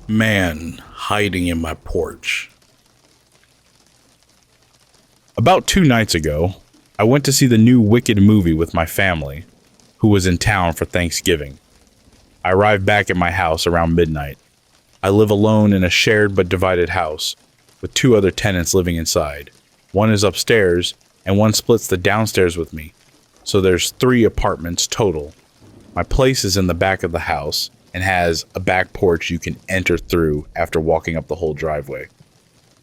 Man hiding in my porch. About 2 nights ago, I went to see the new Wicked movie with my family, who was in town for Thanksgiving. I arrived back at my house around midnight. I live alone in a shared but divided house, with 2 other tenants living inside. One is upstairs, and one splits the downstairs with me, so there's 3 apartments total. My place is in the back of the house, and has a back porch you can enter through after walking up the whole driveway.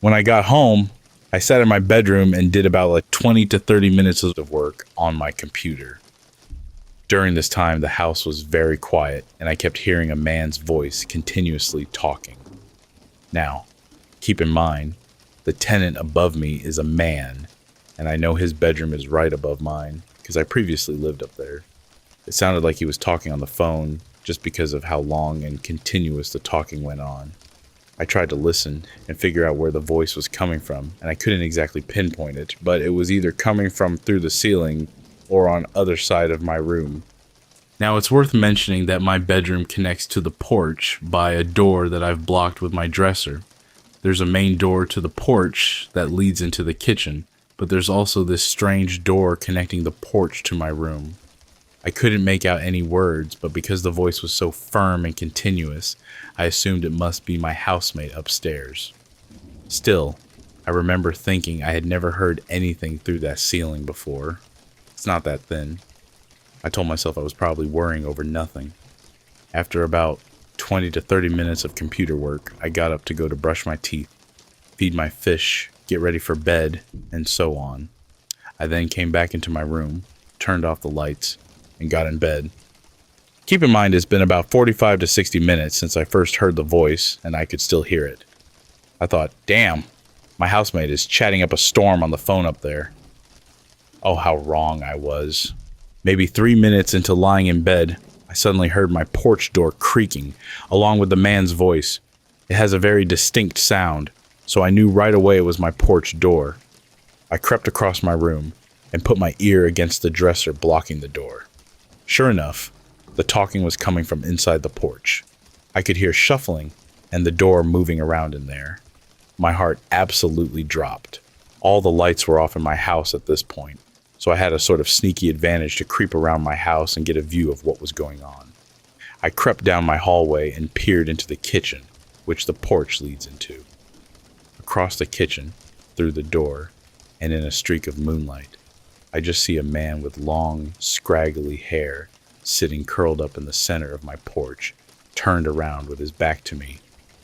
When I got home, I sat in my bedroom and did about 20 to 30 minutes of work on my computer. During this time, the house was very quiet, and I kept hearing a man's voice continuously talking. Now, keep in mind, the tenant above me is a man, and I know his bedroom is right above mine, because I previously lived up there. It sounded like he was talking on the phone, just because of how long and continuous the talking went on. I tried to listen and figure out where the voice was coming from, and I couldn't exactly pinpoint it, but it was either coming from through the ceiling or on other side of my room. Now it's worth mentioning that my bedroom connects to the porch by a door that I've blocked with my dresser. There's a main door to the porch that leads into the kitchen, but there's also this strange door connecting the porch to my room. I couldn't make out any words, but because the voice was so firm and continuous, I assumed it must be my housemate upstairs. Still, I remember thinking I had never heard anything through that ceiling before. It's not that thin. I told myself I was probably worrying over nothing. After about 20 to 30 minutes of computer work, I got up to go to brush my teeth, feed my fish, get ready for bed, and so on. I then came back into my room, turned off the lights, and got in bed. Keep in mind it's been about 45 to 60 minutes since I first heard the voice, and I could still hear it. I thought, damn, my housemate is chatting up a storm on the phone up there. Oh, how wrong I was. Maybe 3 minutes into lying in bed, I suddenly heard my porch door creaking, along with the man's voice. It has a very distinct sound, so I knew right away it was my porch door. I crept across my room and put my ear against the dresser blocking the door. Sure enough, the talking was coming from inside the porch. I could hear shuffling and the door moving around in there. My heart absolutely dropped. All the lights were off in my house at this point, so I had a sort of sneaky advantage to creep around my house and get a view of what was going on. I crept down my hallway and peered into the kitchen, which the porch leads into. Across the kitchen, through the door, and in a streak of moonlight, I just see a man with long, scraggly hair sitting curled up in the center of my porch, turned around with his back to me,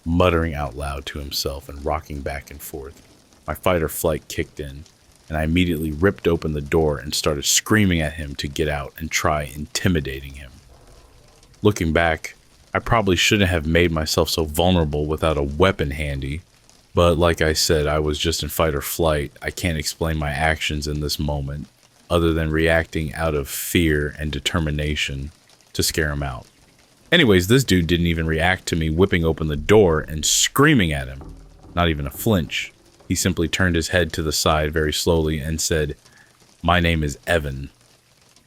muttering out loud to himself and rocking back and forth. My fight or flight kicked in, and I immediately ripped open the door and started screaming at him to get out and try intimidating him. Looking back, I probably shouldn't have made myself so vulnerable without a weapon handy, but like I said, I was just in fight or flight. I can't explain my actions in this moment, other than reacting out of fear and determination to scare him out. Anyways, this dude didn't even react to me whipping open the door and screaming at him. Not even a flinch. He simply turned his head to the side very slowly and said, "My name is Evan."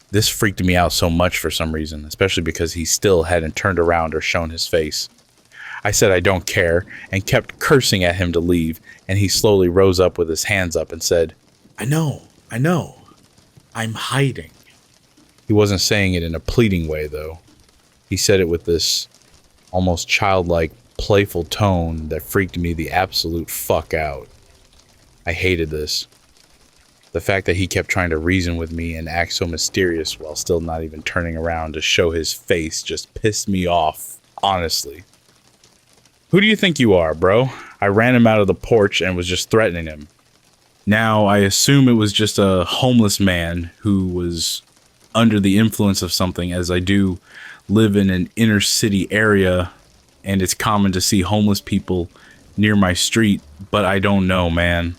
This freaked me out so much for some reason, especially because he still hadn't turned around or shown his face. I said I don't care and kept cursing at him to leave, and he slowly rose up with his hands up and said, I know. I'm hiding." He wasn't saying it in a pleading way, though. He said it with this almost childlike, playful tone that freaked me the absolute fuck out. I hated this. The fact that he kept trying to reason with me and act so mysterious while still not even turning around to show his face just pissed me off, honestly. "Who do you think you are, bro?" I ran him out of the porch and was just threatening him. Now, I assume it was just a homeless man who was under the influence of something, as I do live in an inner city area and it's common to see homeless people near my street, but I don't know, man.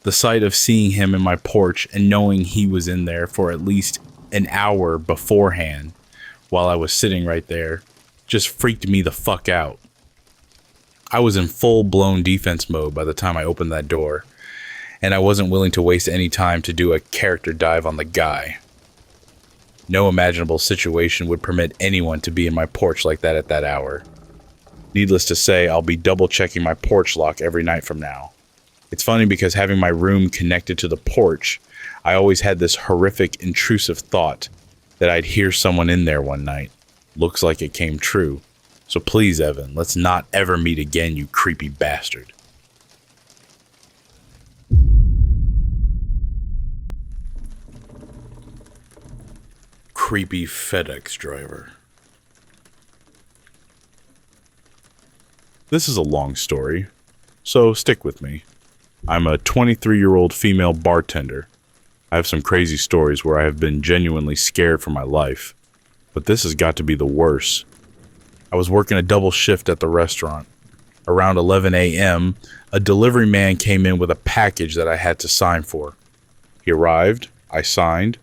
The sight of seeing him in my porch and knowing he was in there for at least an hour beforehand while I was sitting right there just freaked me the fuck out. I was in full-blown defense mode by the time I opened that door, and I wasn't willing to waste any time to do a character dive on the guy. No imaginable situation would permit anyone to be in my porch like that at that hour. Needless to say, I'll be double checking my porch lock every night from now. It's funny because having my room connected to the porch, I always had this horrific, intrusive thought that I'd hear someone in there one night. Looks like it came true. So please, Evan, let's not ever meet again, you creepy bastard. Creepy FedEx driver. This is a long story, so stick with me. I'm a 23-year-old female bartender. I have some crazy stories where I have been genuinely scared for my life, but this has got to be the worst. I was working a double shift at the restaurant. Around 11 a.m., a delivery man came in with a package that I had to sign for. He arrived, I signed,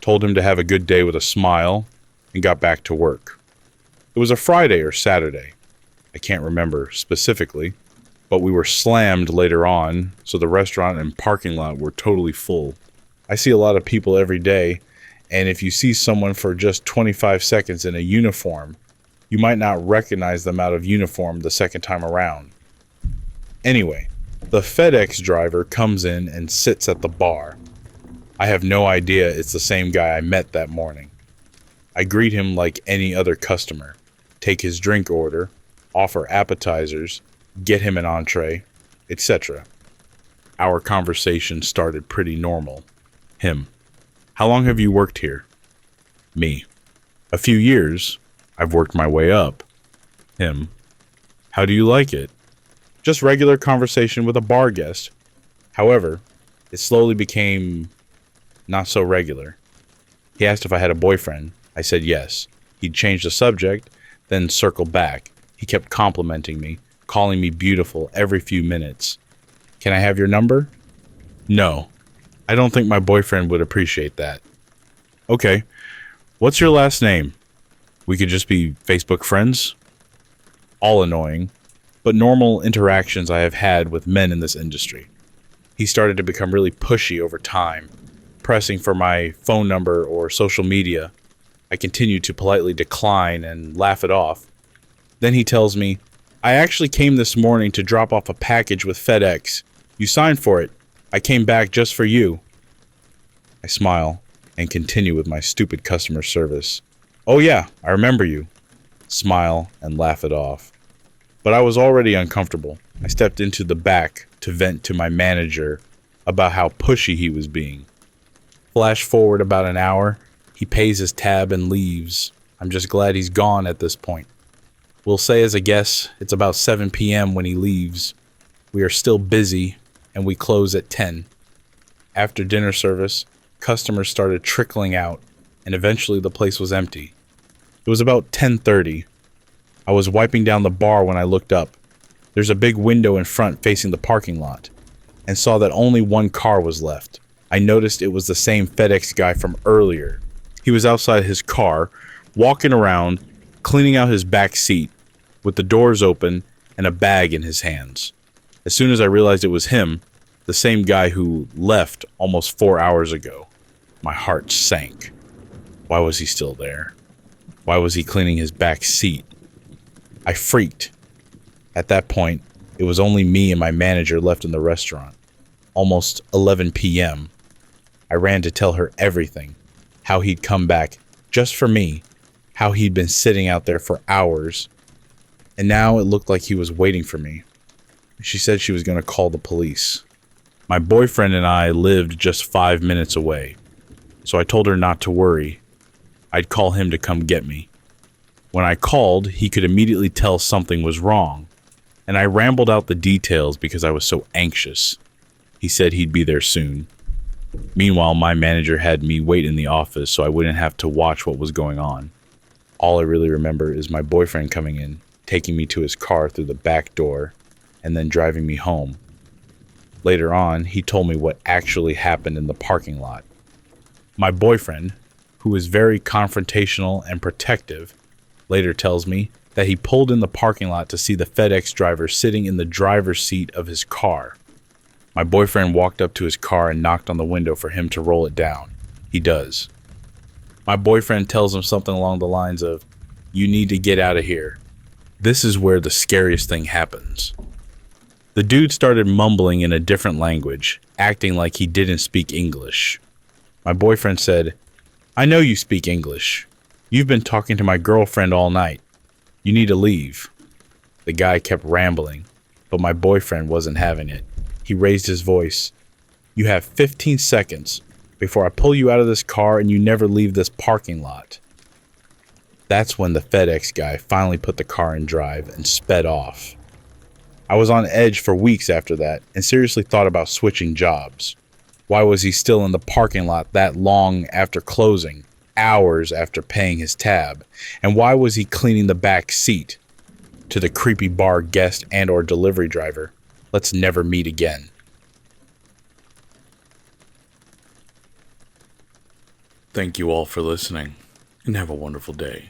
told him to have a good day with a smile, and got back to work. It was a Friday or Saturday. I can't remember specifically, but we were slammed later on, so the restaurant and parking lot were totally full. I see a lot of people every day, and if you see someone for just 25 seconds in a uniform, you might not recognize them out of uniform the second time around. Anyway, the FedEx driver comes in and sits at the bar. I have no idea it's the same guy I met that morning. I greet him like any other customer, take his drink order, offer appetizers, get him an entree, etc. Our conversation started pretty normal. Him: how long have you worked here? Me: a few years. I've worked my way up. Him: how do you like it? Just regular conversation with a bar guest. However, it slowly became not so regular. He asked if I had a boyfriend. I said yes. He'd change the subject, then circle back. He kept complimenting me, calling me beautiful every few minutes. Can I have your number? No. I don't think my boyfriend would appreciate that. Okay. What's your last name? We could just be Facebook friends? All annoying, but normal interactions I have had with men in this industry. He started to become really pushy over time, pressing for my phone number or social media. I continued to politely decline and laugh it off. Then he tells me, I actually came this morning to drop off a package with FedEx. You signed for it. I came back just for you. I smile and continue with my stupid customer service. Oh yeah, I remember you. Smile and laugh it off. But I was already uncomfortable. I stepped into the back to vent to my manager about how pushy he was being. Flash forward about an hour, he pays his tab and leaves. I'm just glad he's gone at this point. We'll say as a guess, it's about 7 p.m. when he leaves. We are still busy, and we close at 10. After dinner service, customers started trickling out, and eventually the place was empty. It was about 10:30. I was wiping down the bar when I looked up. There's a big window in front facing the parking lot, and saw that only one car was left. I noticed it was the same FedEx guy from earlier. He was outside his car, walking around, cleaning out his back seat, with the doors open and a bag in his hands. As soon as I realized it was him, the same guy who left almost 4 hours ago, my heart sank. Why was he still there? Why was he cleaning his back seat? I freaked. At that point, it was only me and my manager left in the restaurant. Almost 11 p.m. I ran to tell her everything, how he'd come back just for me, how he'd been sitting out there for hours, and now it looked like he was waiting for me. She said she was going to call the police. My boyfriend and I lived just 5 minutes away, so I told her not to worry. I'd call him to come get me. When I called, he could immediately tell something was wrong, and I rambled out the details because I was so anxious. He said he'd be there soon. Meanwhile, my manager had me wait in the office so I wouldn't have to watch what was going on. All I really remember is my boyfriend coming in, taking me to his car through the back door, and then driving me home. Later on, he told me what actually happened in the parking lot. My boyfriend, who is very confrontational and protective, later tells me that he pulled in the parking lot to see the FedEx driver sitting in the driver's seat of his car. My boyfriend walked up to his car and knocked on the window for him to roll it down. He does. My boyfriend tells him something along the lines of, "You need to get out of here." This is where the scariest thing happens. The dude started mumbling in a different language, acting like he didn't speak English. My boyfriend said, "I know you speak English. You've been talking to my girlfriend all night. You need to leave." The guy kept rambling, but my boyfriend wasn't having it. He raised his voice. "You have 15 seconds before I pull you out of this car and you never leave this parking lot." That's when the FedEx guy finally put the car in drive and sped off. I was on edge for weeks after that and seriously thought about switching jobs. Why was he still in the parking lot that long after closing, hours after paying his tab? And why was he cleaning the back seat? To the creepy bar guest and or delivery driver, let's never meet again. Thank you all for listening, and have a wonderful day.